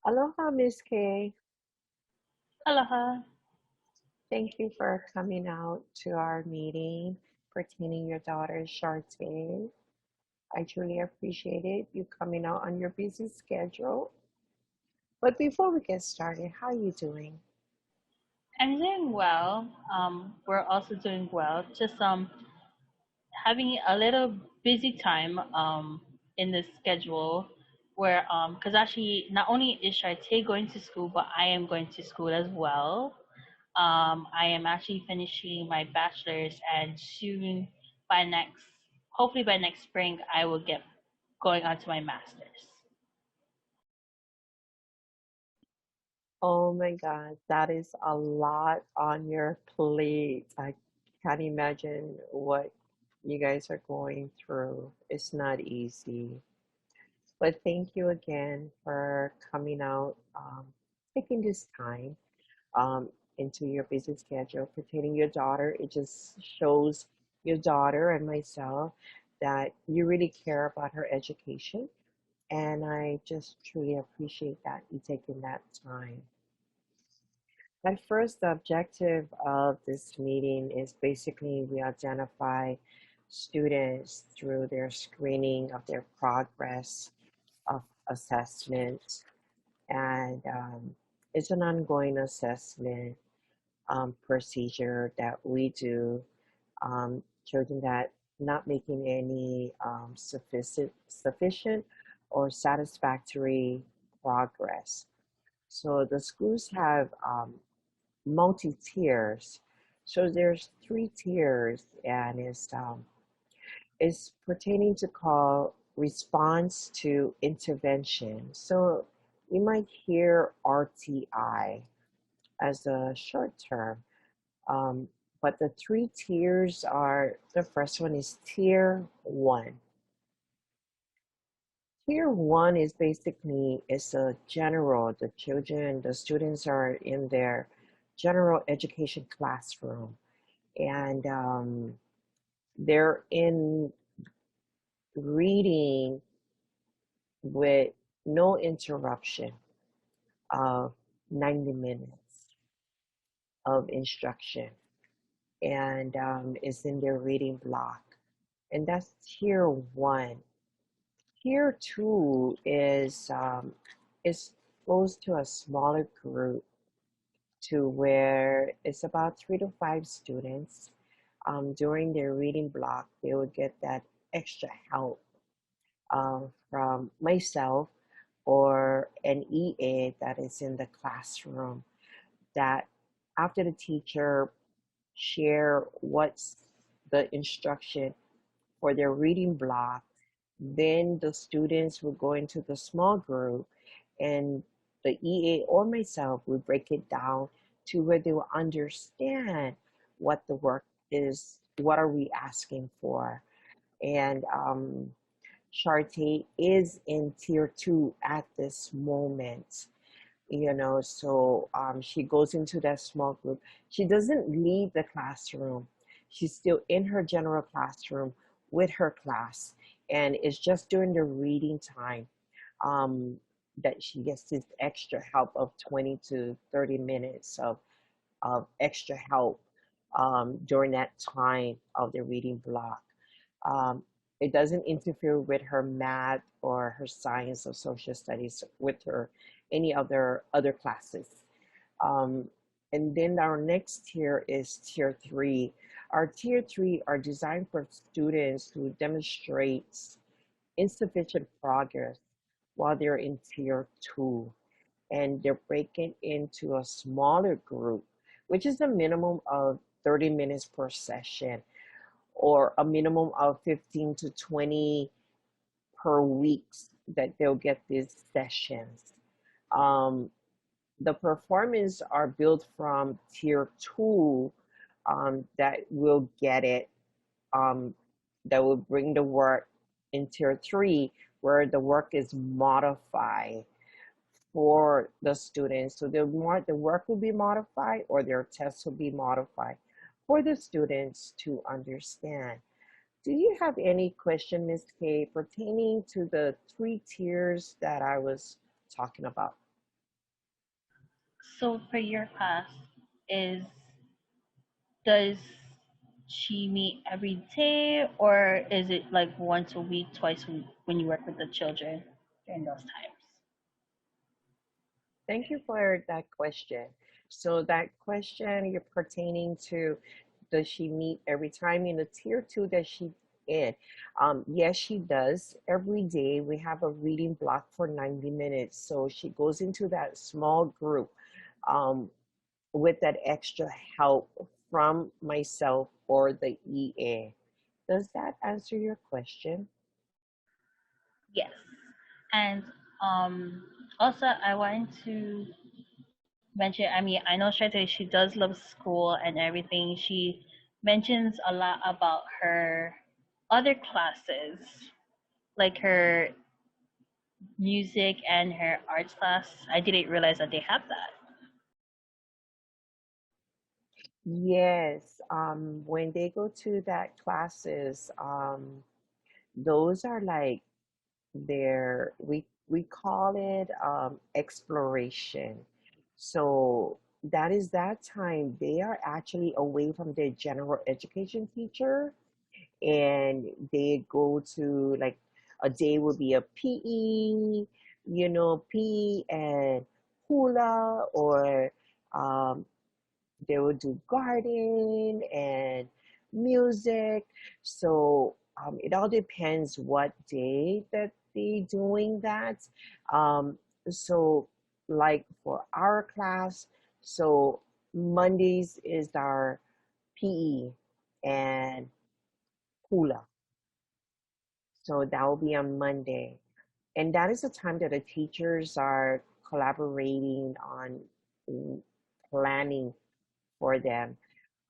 Aloha, Miss Kay. Aloha. Thank you for coming out to our meeting pertaining your daughter Shartae. I truly appreciate you coming out on your busy schedule. But before we get started, how are you doing? I'm doing well. We're also doing well. Just having a little busy time in the schedule where because actually not only is Shartae going to school, but I am going to school as well. I am actually finishing my bachelor's, and soon by next, hopefully by next spring, I will get going on to my master's. Oh my God, that is a lot on your plate. I can't imagine what you guys are going through. It's not easy. But thank you again for coming out, taking this time um, into your busy schedule pertaining your daughter. It just shows your daughter and myself that you really care about her education. And I just truly appreciate that you taking that time. At first, the objective of this meeting is basically we identify students through their screening of their progress of assessment. And it's an ongoing assessment procedure that we do, children that not making any sufficient or satisfactory progress. So the schools have multi tiers. So there's three tiers, and it's pertaining to call response to intervention. So you might hear RTI as a short term. Um, but the three tiers are the first one is tier one. Tier one is basically it's a general, the children, the students are in their general education classroom and they're in reading with no interruption of 90 minutes of instruction and it's in their reading block. And that's tier one. Tier two is goes to a smaller group to where it's about 3 to 5 students. During their reading block, they would get that extra help from myself or an EA that is in the classroom. That after the teacher share what's the instruction for their reading block, then the students will go into the small group and the EA or myself will break it down to where they will understand what the work is, what are we asking for. And Shartae is in tier two at this moment, so she goes into that small group. She doesn't leave the classroom. She's still in her general classroom with her class, and it's just during the reading time um, that she gets this extra help of 20 to 30 minutes of extra help during that time of the reading block. Um, it doesn't interfere with her math or her science or social studies with her any other classes. Um, and then our next tier is tier three. Our tier three are designed for students who demonstrate insufficient progress while they're in tier two. And they're breaking into a smaller group, which is a minimum of 30 minutes per session or a minimum of 15 to 20 per week that they'll get these sessions. Um, the performance are built from tier two that will get it, um, that will bring the work in tier three, where the work is modified for the students. So the work will be modified or their tests will be modified for the students to understand. Do you have any question, Ms. K, pertaining to the three tiers that I was talking about? So for your class, is does she meet every day, or is it like once a week, twice a week when you work with the children during those times? Thank you for that question. So that question you're pertaining to, does she meet every time in the tier two that she in? Yes, she does. Every day we have a reading block for 90 minutes. So she goes into that small group um, with that extra help from myself or the EA. Does that answer your question? Yes. And um, also, I wanted to mention, I mean, I know Shrete, she does love school and everything. She mentions a lot about her other classes, like her music and her arts class. I didn't realize that they have that. Yes, when they go to that classes, those are like their we call it exploration. So that is that time they are actually away from their general education teacher and they go to like a day will be a PE, PE and hula or um, they will do garden and music. So it all depends what day that they doing that. Um, so like for our class, so Mondays is our PE and hula. So that will be on Monday. And that is the time that the teachers are collaborating on planning for them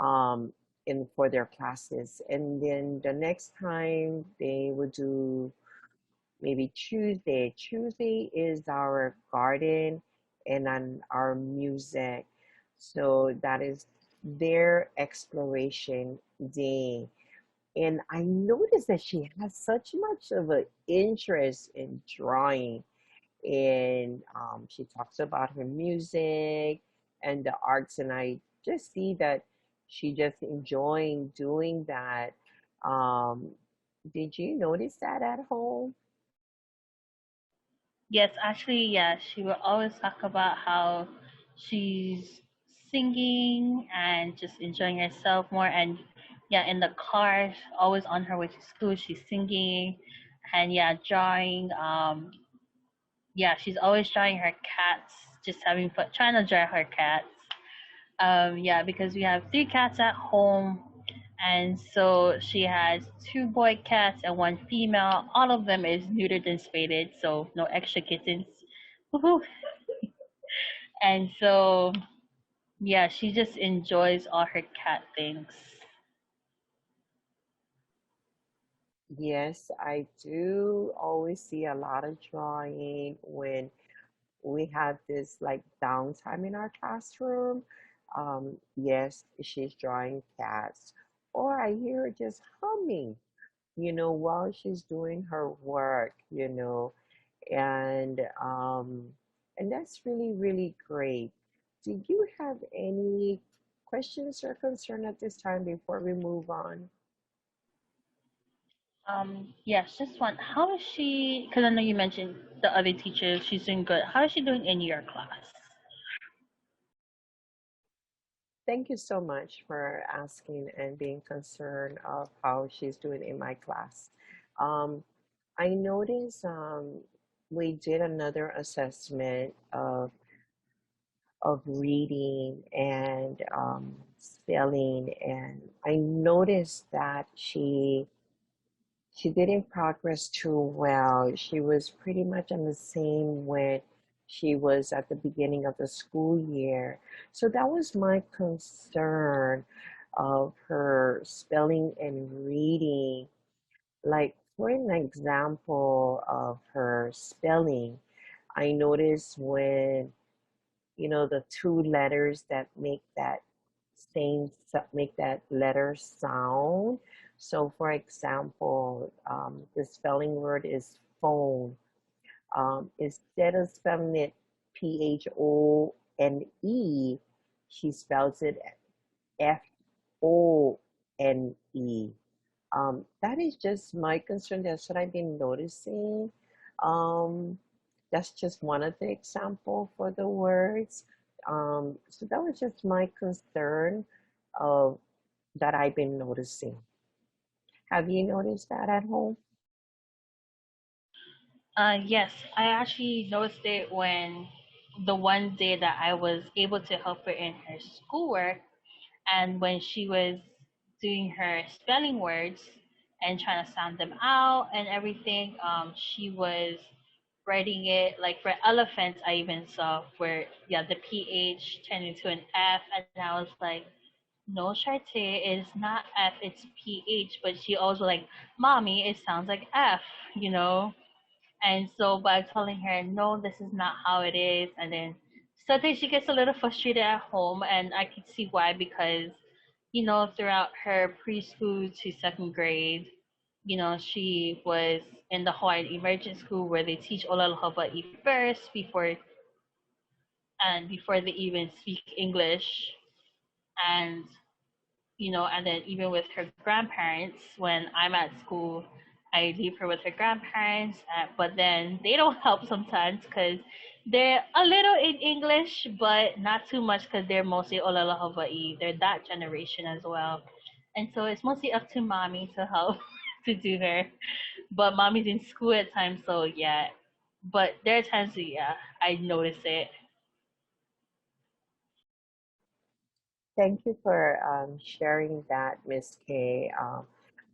um, in for their classes. And then the next time they would do maybe Tuesday. Tuesday is our garden and then our music. So that is their exploration day. And I noticed that she has such much of an interest in drawing. And she talks about her music and the arts. And I just see that she just enjoying doing that. Um, did you notice that at home? Yes, actually, yeah, she will always talk about how she's singing and just enjoying herself more. And yeah, in the car, always on her way to school, she's singing and yeah, drawing. Yeah, she's always drawing her cats, just having fun, trying to draw her cats. Yeah, because we have three cats at home, and so she has two boy cats and one female. All of them is neutered and spaded, so no extra kittens. Woohoo! And so yeah, she just enjoys all her cat things. Yes, I do always see a lot of drawing when we have this like downtime in our classroom. Yes, she's drawing cats, or I hear her just humming, while she's doing her work, and and that's really, really great. Do you have any questions or concern at this time before we move on? Yes, just one. How is she? Because I know you mentioned the other teacher. She's doing good. How is she doing in your class? Thank you so much for asking and being concerned of how she's doing in my class. Um, I noticed we did another assessment of reading and spelling, and I noticed that she didn't progress too well. She was pretty much on the same when she was at the beginning of the school year. So that was my concern of her spelling and reading. Like, for an example of her spelling, I noticed when the two letters that make that letter sound. So for example, the spelling word is phone. Instead of spelling it PHONE, and E, she spells it Fone. That is just my concern. That's what I've been noticing. Um, that's just one of the example for the words. So that was just my concern of that I've been noticing. Have you noticed that at home? Yes, I actually noticed it when the one day that I was able to help her in her schoolwork, and when she was doing her spelling words and trying to sound them out and everything, she was writing it like for elephant. I even saw where yeah the ph turned into an f, and I was like, no, Sharte, it's not f, it's ph. But she also like, mommy, it sounds like f, you know. And so by telling her, no, this is not how it is, and then sometimes she gets a little frustrated at home, and I could see why because, throughout her preschool to second grade, she was in the Hawaiian Emergent School where they teach Olala Hawaii first before they even speak English. And and then even with her grandparents, when I'm at school, I leave her with her grandparents, but then they don't help sometimes because they're a little in English, but not too much because they're mostly Olala Hawaii. They're that generation as well. And so it's mostly up to mommy to help to do her. But mommy's in school at times, so yeah. But there are times, yeah, I notice it. Thank you for sharing that, Miss Kay.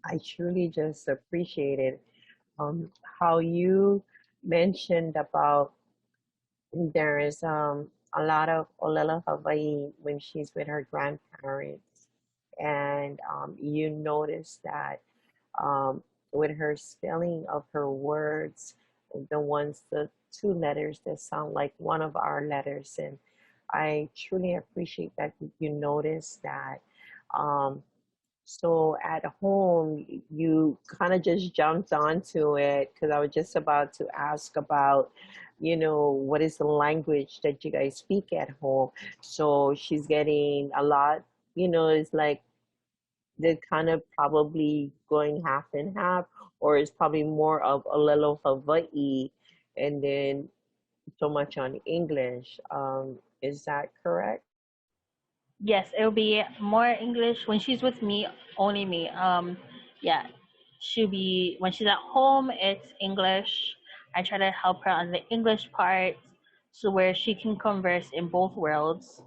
I truly just appreciated um, how you mentioned about there is a lot of Olela Hawaii when she's with her grandparents, and you notice that um, with her spelling of her words, the two letters that sound like one of our letters. And I truly appreciate that you notice that. Um, so at home, you kind of just jumped onto it because I was just about to ask about, what is the language that you guys speak at home? So she's getting a lot, it's like they're kind of probably going half and half, or it's probably more of a little Hawaii and then so much on English. Is that correct? Yes, it'll be more English when she's with me, only me. Yeah, she'll be when she's at home. It's English. I try to help her on the English part, so where she can converse in both worlds.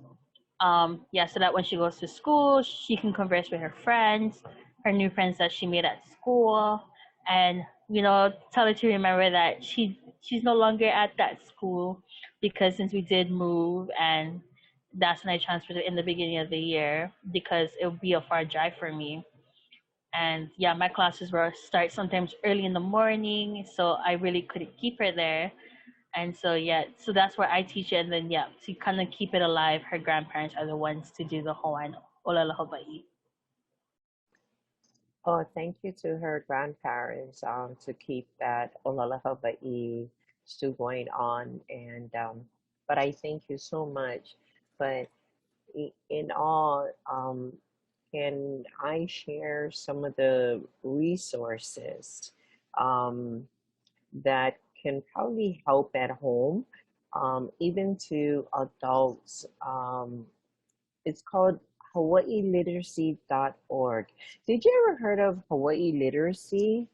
Yeah, so that when she goes to school, she can converse with her friends, her new friends that she made at school, and tell her to remember that she's no longer at that school because since we did move, and that's when I transferred in the beginning of the year because it would be a far drive for me. And yeah, my classes were start sometimes early in the morning, so I really couldn't keep her there. And so yeah, so that's where I teach it, and then yeah, to kind of keep it alive, her grandparents are the ones to do the Hawaiian Olala Hawaii. Oh, thank you to her grandparents to keep that Olala Hawaii still going on. And but I thank you so much. But in all, can I share some of the resources um, that can probably help at home, even to adults? It's called hawaiiliteracy.org. Did you ever heard of Hawaii Literacy?